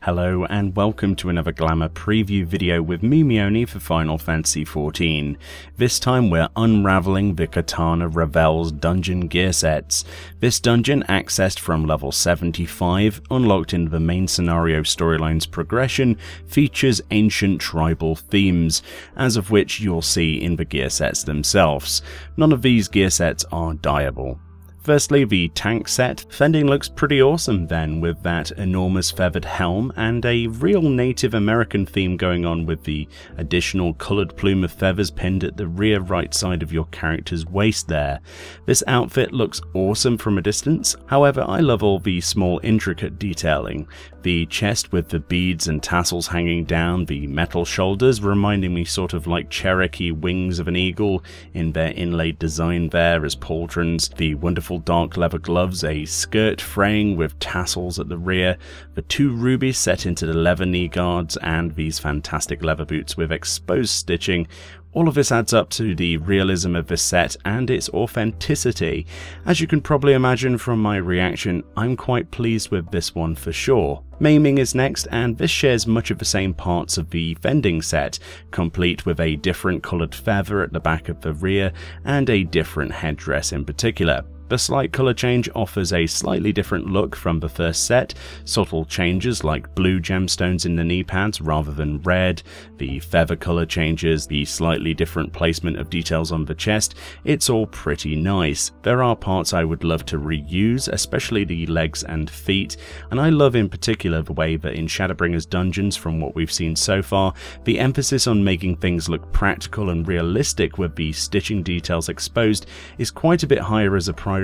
Hello and welcome to another Glamour preview video with me, Meoni, for Final Fantasy XIV. This time we're unraveling the Qitana Ravel's dungeon gear sets. This dungeon, accessed from level 75, unlocked in the main scenario storyline's progression, features ancient tribal themes, as of which you'll see in the gear sets themselves. None of these gear sets are dyeable. Firstly, the tank set. Fending looks pretty awesome then, with that enormous feathered helm and a real Native American theme going on with the additional coloured plume of feathers pinned at the rear right side of your character's waist there. This outfit looks awesome from a distance, however I love all the small intricate detailing. The chest with the beads and tassels hanging down, the metal shoulders reminding me sort of like Cherokee wings of an eagle in their inlaid design there as pauldrons, the wonderful dark leather gloves, a skirt fraying with tassels at the rear, the two rubies set into the leather knee guards, and these fantastic leather boots with exposed stitching. All of this adds up to the realism of this set and its authenticity. As you can probably imagine from my reaction, I'm quite pleased with this one for sure. Maiming is next, and this shares much of the same parts of the Fending set, complete with a different coloured feather at the back of the rear and a different headdress in particular. The slight colour change offers a slightly different look from the first set, subtle changes like blue gemstones in the knee pads rather than red, the feather colour changes, the slightly different placement of details on the chest. It's all pretty nice. There are parts I would love to reuse, especially the legs and feet, and I love in particular the way that in Shadowbringers dungeons, from what we've seen so far, the emphasis on making things look practical and realistic with the stitching details exposed is quite a bit higher as a priority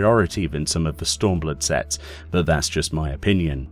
than some of the Stormblood sets, but that's just my opinion.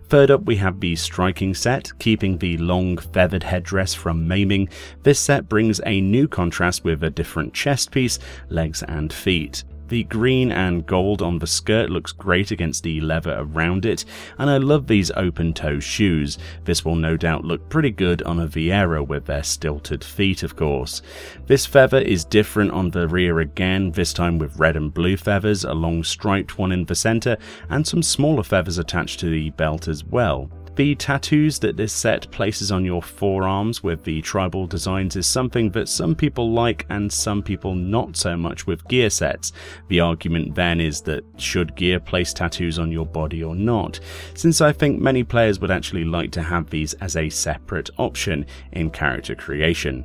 Third up we have the striking set, keeping the long feathered headdress from Maiming. This set brings a new contrast with a different chest piece, legs and feet. The green and gold on the skirt looks great against the leather around it, and I love these open-toe shoes. This will no doubt look pretty good on a Viera with their stilted feet, of course. This feather is different on the rear again, this time with red and blue feathers, a long striped one in the centre, and some smaller feathers attached to the belt as well. The tattoos that this set places on your forearms with the tribal designs is something that some people like and some people not so much with gear sets. The argument then is that should gear place tattoos on your body or not, since I think many players would actually like to have these as a separate option in character creation.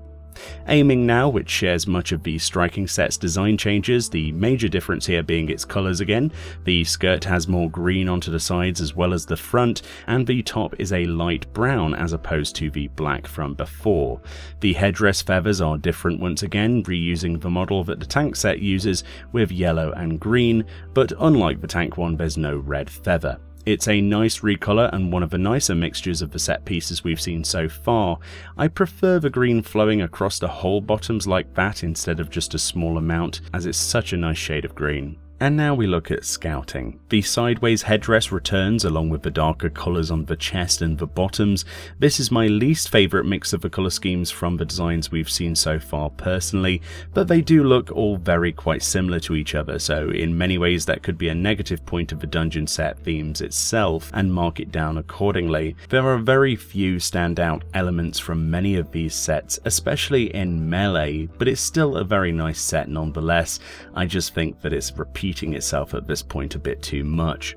Aiming now, which shares much of the striking set's design changes, the major difference here being its colours again. The skirt has more green onto the sides as well as the front, and the top is a light brown as opposed to the black from before. The headdress feathers are different once again, reusing the model that the tank set uses with yellow and green, but unlike the tank one, there's no red feather. It's a nice recolor and one of the nicer mixtures of the set pieces we've seen so far. I prefer the green flowing across the whole bottoms like that instead of just a small amount, as it's such a nice shade of green. And now we look at scouting. The sideways headdress returns along with the darker colours on the chest and the bottoms. This is my least favourite mix of the colour schemes from the designs we've seen so far personally, but they do look all quite similar to each other, so in many ways that could be a negative point of the dungeon set themes itself and mark it down accordingly. There are very few standout elements from many of these sets, especially in melee, but it's still a very nice set nonetheless. I just think that it's repeating itself at this point a bit too much.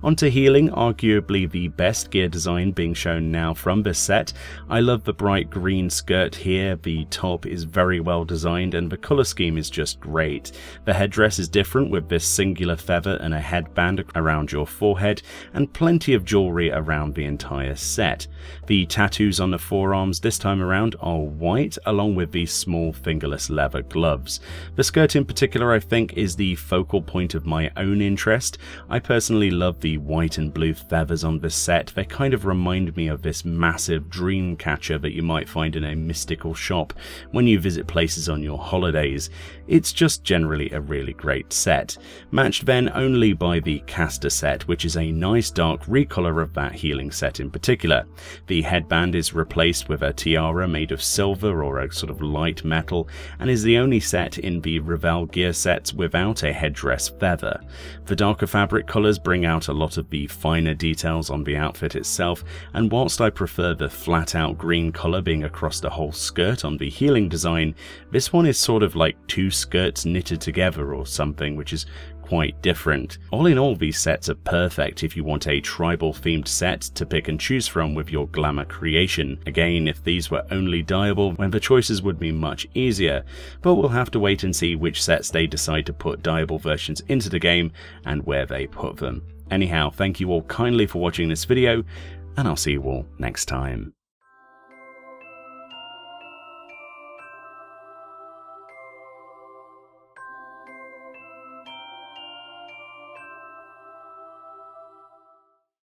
Onto healing, arguably the best gear design being shown now from this set. I love the bright green skirt here, the top is very well designed and the colour scheme is just great. The headdress is different with this singular feather and a headband around your forehead and plenty of jewellery around the entire set. The tattoos on the forearms this time around are white along with these small fingerless leather gloves. The skirt in particular I think is the focal point of my own interest. I personally love the white and blue feathers on this set. They kind of remind me of this massive dream catcher that you might find in a mystical shop when you visit places on your holidays. It's just generally a really great set, matched then only by the caster set, which is a nice dark recolor of that healing set in particular. The headband is replaced with a tiara made of silver or a sort of light metal, and is the only set in the Ravel gear sets without a headdress feather. The darker fabric colours bring out a lot of the finer details on the outfit itself, and whilst I prefer the flat out green colour being across the whole skirt on the healing design, this one is sort of like two skirts knitted together or something, which is quite different. All in all, these sets are perfect if you want a tribal themed set to pick and choose from with your Glamour creation. Again, if these were only dyeable, then the choices would be much easier, but we'll have to wait and see which sets they decide to put dyeable versions into the game and where they put them. Anyhow, thank you all kindly for watching this video, and I'll see you all next time.